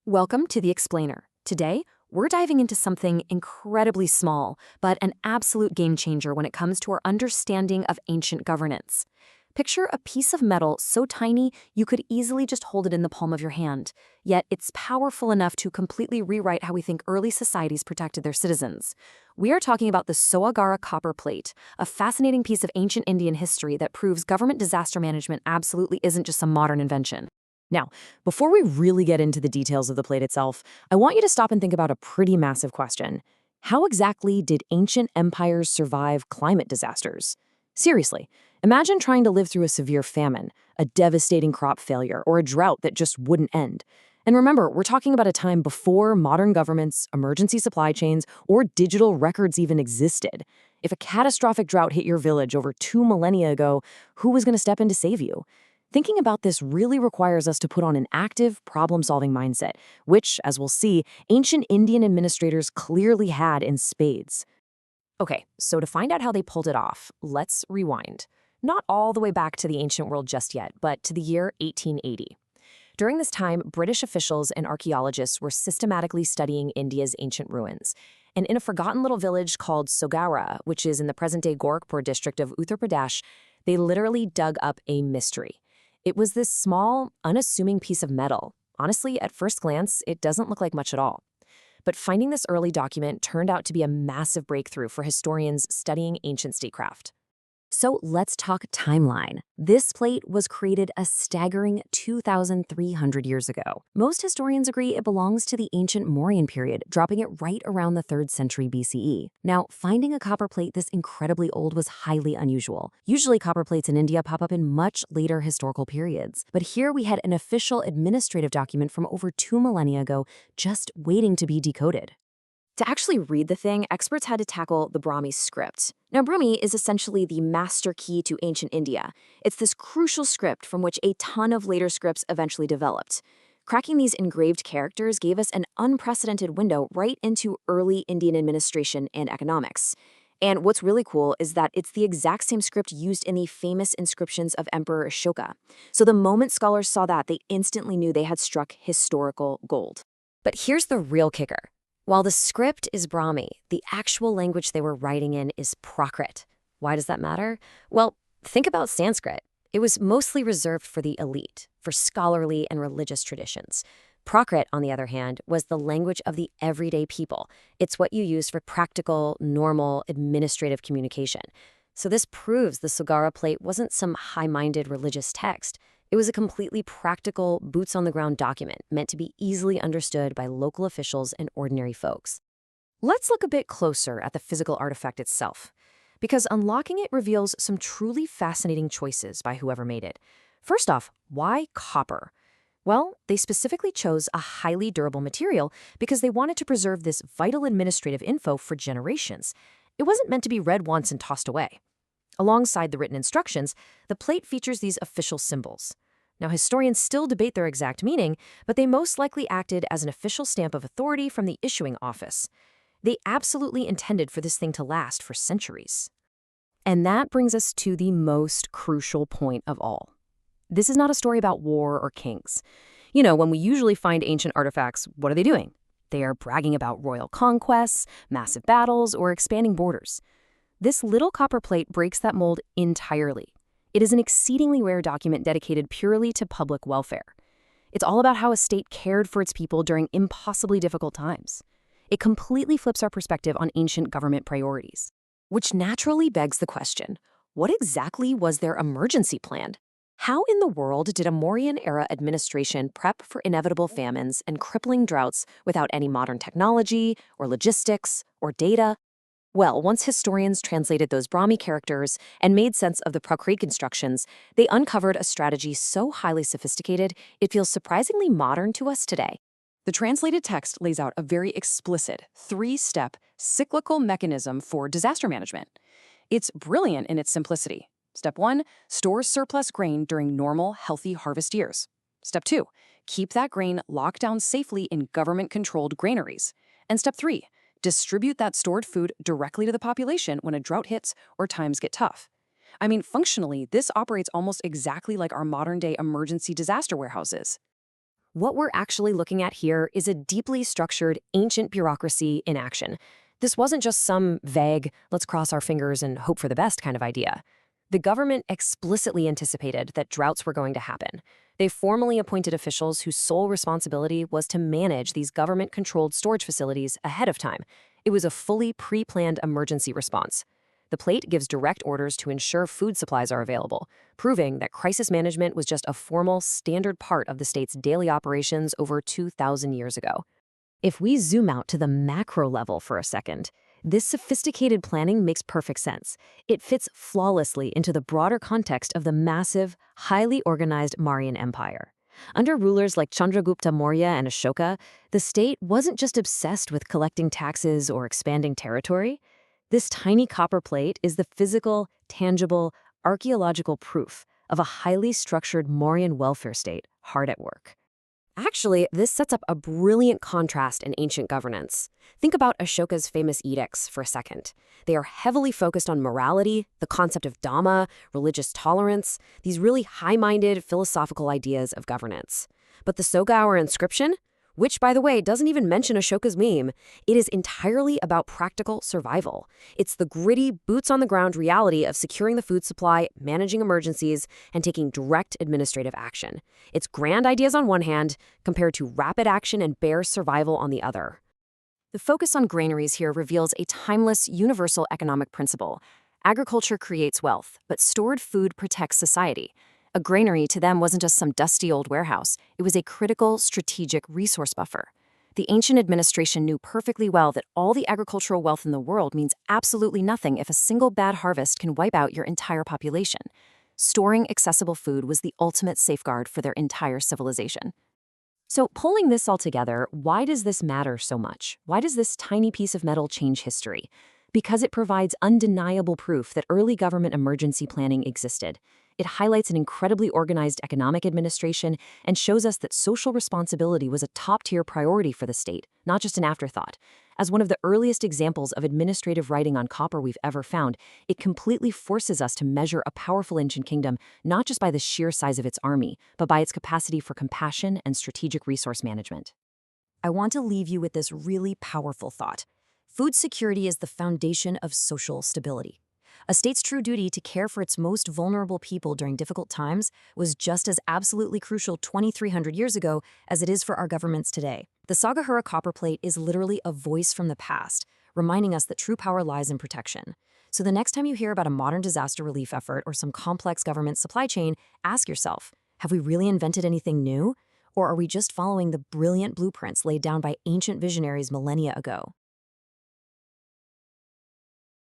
Welcome to The Explainer. Today, we're diving into something incredibly small, but an absolute game changer when it comes to our understanding of ancient governance. Picture a piece of metal so tiny you could easily just hold it in the palm of your hand, yet it's powerful enough to completely rewrite how we think early societies protected their citizens. We are talking about the Sohgaura Copper Plate, a fascinating piece of ancient Indian history that proves government disaster management absolutely isn't just some modern invention. Now, before we really get into the details of the plate itself, I want you to stop and think about a pretty massive question. How exactly did ancient empires survive climate disasters? Seriously, imagine trying to live through a severe famine, a devastating crop failure, or a drought that just wouldn't end. And remember, we're talking about a time before modern governments, emergency supply chains, or digital records even existed. If a catastrophic drought hit your village over 2 millennia ago, who was going to step in to save you? Thinking about this really requires us to put on an active, problem-solving mindset, which, as we'll see, ancient Indian administrators clearly had in spades. Okay, so to find out how they pulled it off, let's rewind. Not all the way back to the ancient world just yet, but to the year 1880. During this time, British officials and archaeologists were systematically studying India's ancient ruins. And in a forgotten little village called Sohgaura, which is in the present-day Gorakhpur district of Uttar Pradesh, they literally dug up a mystery. It was this small, unassuming piece of metal. Honestly, at first glance, it doesn't look like much at all. But finding this early document turned out to be a massive breakthrough for historians studying ancient statecraft. So let's talk timeline. This plate was created a staggering 2,300 years ago. Most historians agree it belongs to the ancient Mauryan period, dropping it right around the 3rd century BCE. Now, finding a copper plate this incredibly old was highly unusual. Usually copper plates in India pop up in much later historical periods. But here we had an official administrative document from over 2 millennia ago just waiting to be decoded. To actually read the thing, experts had to tackle the Brahmi script. Now, Brahmi is essentially the master key to ancient India. It's this crucial script from which a ton of later scripts eventually developed. Cracking these engraved characters gave us an unprecedented window right into early Indian administration and economics. And what's really cool is that it's the exact same script used in the famous inscriptions of Emperor Ashoka. So the moment scholars saw that, they instantly knew they had struck historical gold. But here's the real kicker. While the script is Brahmi, the actual language they were writing in is Prakrit. Why does that matter? Well, think about Sanskrit. It was mostly reserved for the elite, for scholarly and religious traditions. Prakrit, on the other hand, was the language of the everyday people. It's what you use for practical, normal, administrative communication. So this proves the Sohgaura plate wasn't some high-minded religious text. It was a completely practical, boots-on-the-ground document meant to be easily understood by local officials and ordinary folks. Let's look a bit closer at the physical artifact itself, because unlocking it reveals some truly fascinating choices by whoever made it. First off, why copper? Well, they specifically chose a highly durable material because they wanted to preserve this vital administrative info for generations. It wasn't meant to be read once and tossed away. Alongside the written instructions, the plate features these official symbols. Now, historians still debate their exact meaning, but they most likely acted as an official stamp of authority from the issuing office. They absolutely intended for this thing to last for centuries. And that brings us to the most crucial point of all. This is not a story about war or kings. You know, when we usually find ancient artifacts, what are they doing? They are bragging about royal conquests, massive battles, or expanding borders. This little copper plate breaks that mold entirely. It is an exceedingly rare document dedicated purely to public welfare. It's all about how a state cared for its people during impossibly difficult times. It completely flips our perspective on ancient government priorities. Which naturally begs the question, what exactly was their emergency plan? How in the world did a Mauryan-era administration prep for inevitable famines and crippling droughts without any modern technology, or logistics, or data? Well, once historians translated those Brahmi characters and made sense of the Prakrit constructions, they uncovered a strategy so highly sophisticated, it feels surprisingly modern to us today. The translated text lays out a very explicit, 3-step, cyclical mechanism for disaster management. It's brilliant in its simplicity. Step 1, store surplus grain during normal, healthy harvest years. Step 2, keep that grain locked down safely in government-controlled granaries. And Step 3, distribute that stored food directly to the population when a drought hits or times get tough. I mean, functionally, this operates almost exactly like our modern-day emergency disaster warehouses. What we're actually looking at here is a deeply structured, ancient bureaucracy in action. This wasn't just some vague, let's cross our fingers and hope for the best kind of idea. The government explicitly anticipated that droughts were going to happen. They formally appointed officials whose sole responsibility was to manage these government-controlled storage facilities ahead of time. It was a fully pre-planned emergency response. The plate gives direct orders to ensure food supplies are available, proving that crisis management was just a formal, standard part of the state's daily operations over 2,000 years ago. If we zoom out to the macro level for a second, this sophisticated planning makes perfect sense. It fits flawlessly into the broader context of the massive, highly organized Mauryan Empire. Under rulers like Chandragupta Maurya and Ashoka, the state wasn't just obsessed with collecting taxes or expanding territory. This tiny copper plate is the physical, tangible, archaeological proof of a highly structured Mauryan welfare state hard at work. Actually, this sets up a brilliant contrast in ancient governance. Think about Ashoka's famous edicts for a second. They are heavily focused on morality, the concept of dhamma, religious tolerance, these really high-minded philosophical ideas of governance. But the Sohgaura Inscription, which, by the way, doesn't even mention Ashoka's meme, it is entirely about practical survival. It's the gritty, boots-on-the-ground reality of securing the food supply, managing emergencies, and taking direct administrative action. It's grand ideas on one hand, compared to rapid action and bare survival on the other. The focus on granaries here reveals a timeless, universal economic principle. Agriculture creates wealth, but stored food protects society. A granary to them wasn't just some dusty old warehouse. It was a critical, strategic resource buffer. The ancient administration knew perfectly well that all the agricultural wealth in the world means absolutely nothing if a single bad harvest can wipe out your entire population. Storing accessible food was the ultimate safeguard for their entire civilization. So, pulling this all together, why does this matter so much? Why does this tiny piece of metal change history? Because it provides undeniable proof that early government emergency planning existed. It highlights an incredibly organized economic administration and shows us that social responsibility was a top-tier priority for the state, not just an afterthought. As one of the earliest examples of administrative writing on copper we've ever found, it completely forces us to measure a powerful ancient kingdom not just by the sheer size of its army, but by its capacity for compassion and strategic resource management. I want to leave you with this really powerful thought. Food security is the foundation of social stability. A state's true duty to care for its most vulnerable people during difficult times was just as absolutely crucial 2,300 years ago as it is for our governments today. The Sohgaura Copper Plate is literally a voice from the past, reminding us that true power lies in protection. So the next time you hear about a modern disaster relief effort or some complex government supply chain, ask yourself, have we really invented anything new? Or are we just following the brilliant blueprints laid down by ancient visionaries millennia ago?